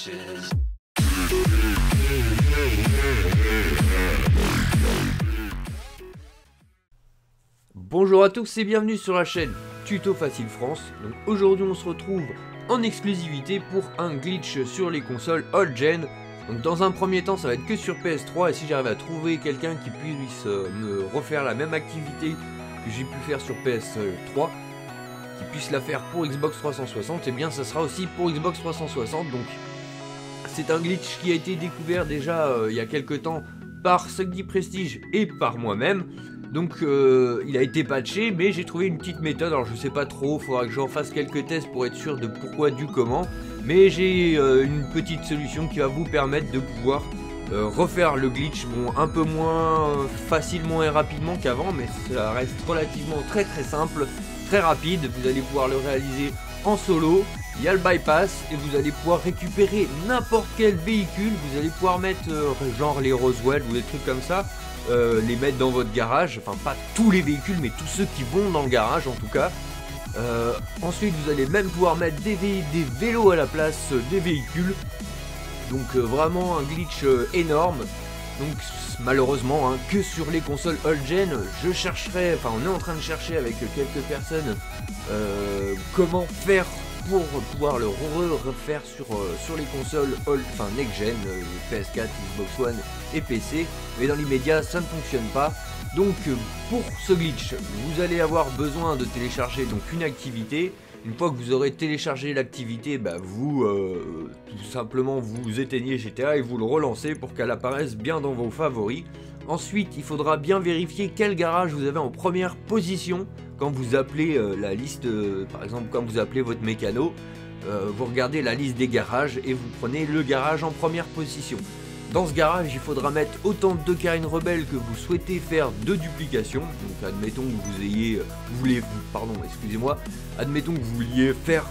glitches. Bonjour à tous et bienvenue sur la chaîne Tuto Facile France. Donc aujourd'hui on se retrouve en exclusivité pour un glitch sur les consoles old gen. Donc dans un premier temps ça va être que sur PS3 et si j'arrive à trouver quelqu'un qui puisse me refaire la même activité que j'ai pu faire sur PS3, qui puisse la faire pour Xbox 360, et bien ça sera aussi pour Xbox 360. Donc c'est un glitch qui a été découvert déjà il y a quelques temps par Sugdi Prestige et par moi-même. Donc il a été patché, mais j'ai trouvé une petite méthode. Alors je sais pas trop, faudra que j'en fasse quelques tests pour être sûr de pourquoi, du comment. Mais j'ai une petite solution qui va vous permettre de pouvoir refaire le glitch, bon, un peu moins facilement et rapidement qu'avant, mais ça reste relativement très simple, très rapide. Vous allez pouvoir le réaliser en solo. Il y a le bypass et vous allez pouvoir récupérer n'importe quel véhicule. Vous allez pouvoir mettre genre les Roswell ou des trucs comme ça. Les mettre dans votre garage, enfin pas tous les véhicules mais tous ceux qui vont dans le garage en tout cas. Ensuite vous allez même pouvoir mettre des vélos à la place des véhicules. Donc vraiment un glitch énorme. Donc malheureusement hein, que sur les consoles old gen, je chercherai, enfin on est en train de chercher avec quelques personnes comment faire pour pouvoir le refaire sur les consoles old, enfin next gen, PS4, Xbox One et PC, mais dans l'immédiat ça ne fonctionne pas. Donc pour ce glitch vous allez avoir besoin de télécharger donc une activité. Une fois que vous aurez téléchargé l'activité, bah vous tout simplement vous éteignez GTA et vous le relancez pour qu'elle apparaisse bien dans vos favoris. Ensuite il faudra bien vérifier quel garage vous avez en première position. Quand vous appelez la liste, par exemple quand vous appelez votre mécano, vous regardez la liste des garages et vous prenez le garage en première position. Dans ce garage il faudra mettre autant de carines rebelles que vous souhaitez faire de duplication. Donc admettons que vous ayez, admettons que vous vouliez faire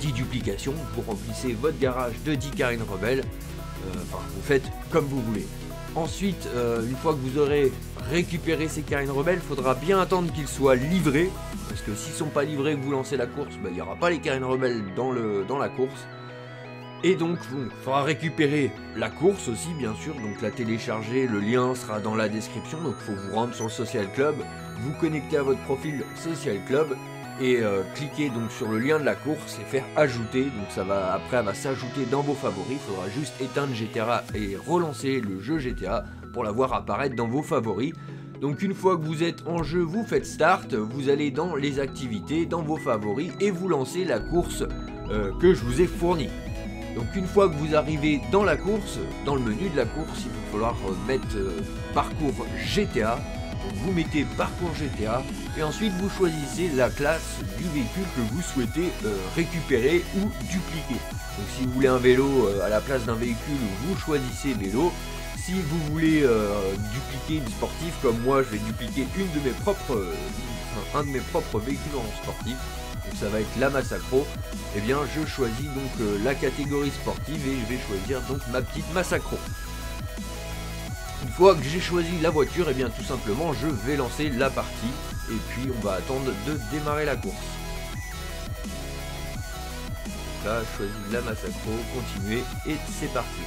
10 duplications, vous remplissez votre garage de 10 carines rebelles, vous faites comme vous voulez. Ensuite, une fois que vous aurez récupéré ces carines rebelles, il faudra bien attendre qu'ils soient livrés. Parce que s'ils ne sont pas livrés et que vous lancez la course, il n'y aura pas les carines rebelles dans la course. Et donc, il faudra récupérer la course aussi, bien sûr. Donc la télécharger, le lien sera dans la description. Donc il faut vous rendre sur le Social Club, vous connecter à votre profil Social Club. Et cliquer donc sur le lien de la course et faire ajouter. Donc ça va, après elle va s'ajouter dans vos favoris. Il faudra juste éteindre GTA et relancer le jeu GTA pour la voir apparaître dans vos favoris. Donc une fois que vous êtes en jeu, vous faites start, vous allez dans les activités, dans vos favoris et vous lancez la course que je vous ai fournie. Donc une fois que vous arrivez dans la course, dans le menu de la course, il va falloir mettre parcours GTA. Donc vous mettez parcours GTA et ensuite vous choisissez la classe du véhicule que vous souhaitez récupérer ou dupliquer. Donc si vous voulez un vélo à la place d'un véhicule, vous choisissez vélo. Si vous voulez dupliquer une sportive, comme moi je vais dupliquer un de mes propres véhicules en sportif, donc ça va être la Massacro, et bien je choisis donc la catégorie sportive et je vais choisir donc ma petite Massacro. Une fois que j'ai choisi la voiture, et bien tout simplement je vais lancer la partie et puis on va attendre de démarrer la course. Là je choisis la Massacro, continuer et c'est parti.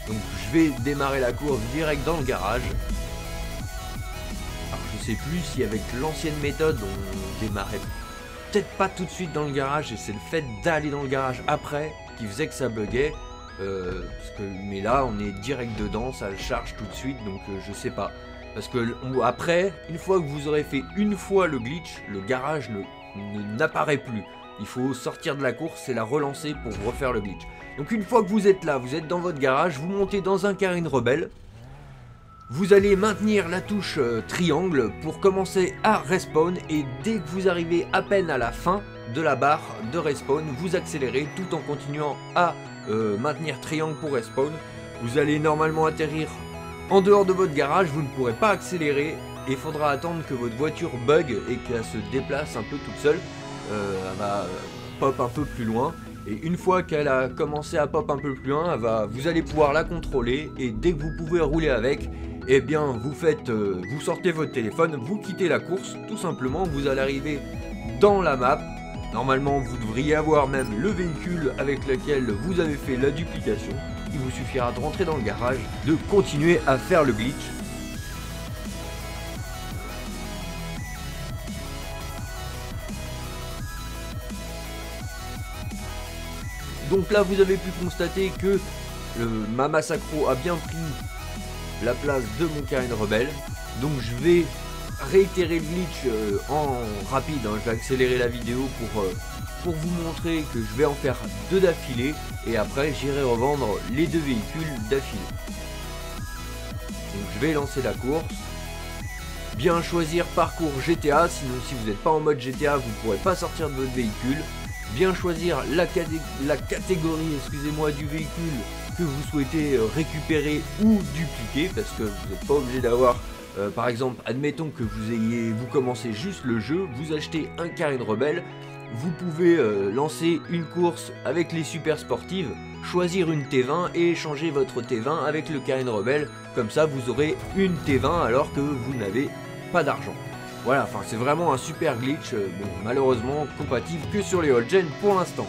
Donc je vais démarrer la course direct dans le garage. Alors je sais plus si avec l'ancienne méthode on démarrait peut-être pas tout de suite dans le garage et c'est le fait d'aller dans le garage après qui faisait que ça buguait. Mais là on est direct dedans, ça le charge tout de suite, donc je sais pas. Parce que après, une fois que vous aurez fait une fois le glitch, le garage n'apparaît plus. Il faut sortir de la course et la relancer pour refaire le glitch. Donc une fois que vous êtes là, vous êtes dans votre garage, vous montez dans un carine rebelle. Vous allez maintenir la touche triangle pour commencer à respawn et dès que vous arrivez à peine à la fin de la barre de respawn, vous accélérez tout en continuant à maintenir triangle pour respawn. Vous allez normalement atterrir en dehors de votre garage, vous ne pourrez pas accélérer et il faudra attendre que votre voiture bug et qu'elle se déplace un peu toute seule. Elle va pop un peu plus loin et une fois qu'elle a commencé à pop un peu plus loin, vous allez pouvoir la contrôler et dès que vous pouvez rouler avec, eh bien vous sortez votre téléphone, vous quittez la course tout simplement, vous allez arriver dans la map Normalement, vous devriez avoir même le véhicule avec lequel vous avez fait la duplication. Il vous suffira de rentrer dans le garage, de continuer à faire le glitch. Donc là, vous avez pu constater que ma Massacro a bien pris la place de mon Carène Rebelle. Donc je vais réitérer le glitch en rapide, hein. Je vais accélérer la vidéo pour vous montrer que je vais en faire 2 d'affilée. Et après, j'irai revendre les 2 véhicules d'affilée. Donc je vais lancer la course. Bien choisir parcours GTA, sinon si vous n'êtes pas en mode GTA, vous ne pourrez pas sortir de votre véhicule. Bien choisir la catégorie, excusez-moi, du véhicule que vous souhaitez récupérer ou dupliquer, parce que vous n'êtes pas obligé d'avoir, par exemple, admettons que vous commencez juste le jeu, vous achetez un Carène Rebelle, vous pouvez lancer une course avec les super sportives, choisir une T20 et échanger votre T20 avec le Carène Rebelle, comme ça vous aurez une T20 alors que vous n'avez pas d'argent. Voilà, enfin c'est vraiment un super glitch, bon, malheureusement compatible que sur les old gen pour l'instant.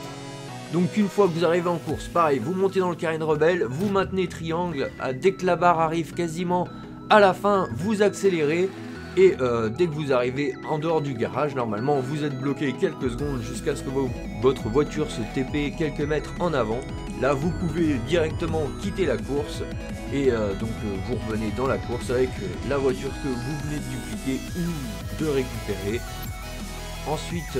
Donc une fois que vous arrivez en course, pareil, vous montez dans le Carène Rebelle, vous maintenez triangle, dès que la barre arrive quasiment à la fin, vous accélérez, et dès que vous arrivez en dehors du garage, normalement vous êtes bloqué quelques secondes jusqu'à ce que votre voiture se TP quelques mètres en avant. Là vous pouvez directement quitter la course et donc vous revenez dans la course avec la voiture que vous venez de dupliquer ou de récupérer. Ensuite,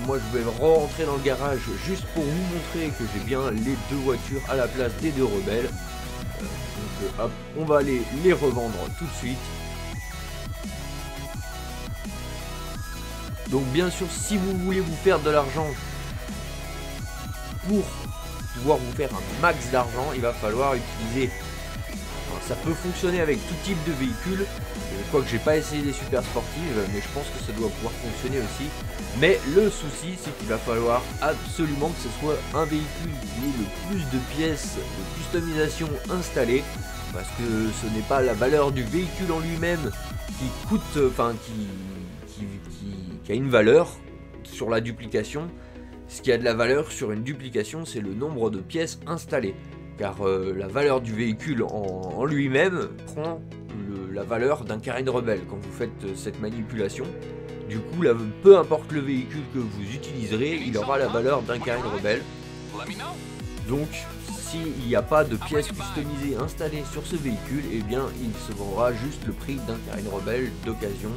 moi je vais rentrer dans le garage juste pour vous montrer que j'ai bien les 2 voitures à la place des 2 rebelles. Donc hop, on va aller les revendre tout de suite. Donc bien sûr, si vous voulez vous faire de l'argent pour pouvoir vous faire un max d'argent, il va falloir utiliser... Enfin, ça peut fonctionner avec tout type de véhicule, quoique j'ai pas essayé des super sportives, mais je pense que ça doit pouvoir fonctionner aussi. Mais le souci, c'est qu'il va falloir absolument que ce soit un véhicule qui ait le plus de pièces de customisation installées, parce que ce n'est pas la valeur du véhicule en lui-même qui coûte, enfin qui a une valeur sur la duplication. Ce qui a de la valeur sur une duplication, c'est le nombre de pièces installées, car la valeur du véhicule en lui-même prend la valeur d'un Carène Rebelle quand vous faites cette manipulation. Du coup, là, peu importe le véhicule que vous utiliserez, il aura la valeur d'un Carène Rebelle. Donc, s'il n'y a pas de pièces customisées installées sur ce véhicule, eh bien, il se vendra juste le prix d'un Carène Rebelle d'occasion.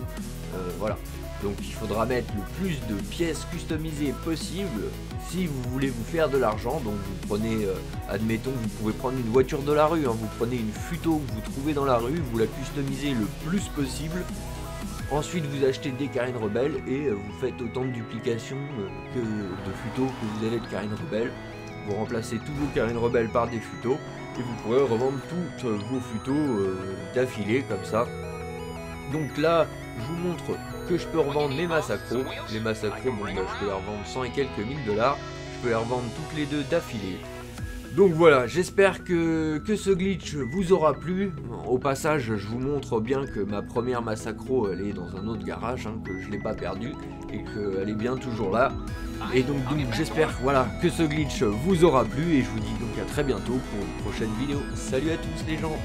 Voilà. Donc il faudra mettre le plus de pièces customisées possible si vous voulez vous faire de l'argent. Donc vous prenez, admettons, vous pouvez prendre une voiture de la rue, hein, vous prenez une Futo que vous trouvez dans la rue, vous la customisez le plus possible. Ensuite vous achetez des Carène Rebelles et vous faites autant de duplications que de Futo que vous avez de Carène Rebelles. Vous remplacez tous vos Carène Rebelles par des Futo et vous pourrez revendre toutes vos Futo d'affilée comme ça. Donc là, je vous montre que je peux revendre mes Massacro. Les Massacro, bon, je peux les revendre 100 et quelques $1000. Je peux les revendre toutes les 2 d'affilée. Donc voilà, j'espère que ce glitch vous aura plu. Au passage, je vous montre bien que ma première Massacro, elle est dans un autre garage, hein, que je ne l'ai pas perdue et qu'elle est bien toujours là. Et donc j'espère voilà, que ce glitch vous aura plu et je vous dis donc à très bientôt pour une prochaine vidéo. Salut à tous les gens!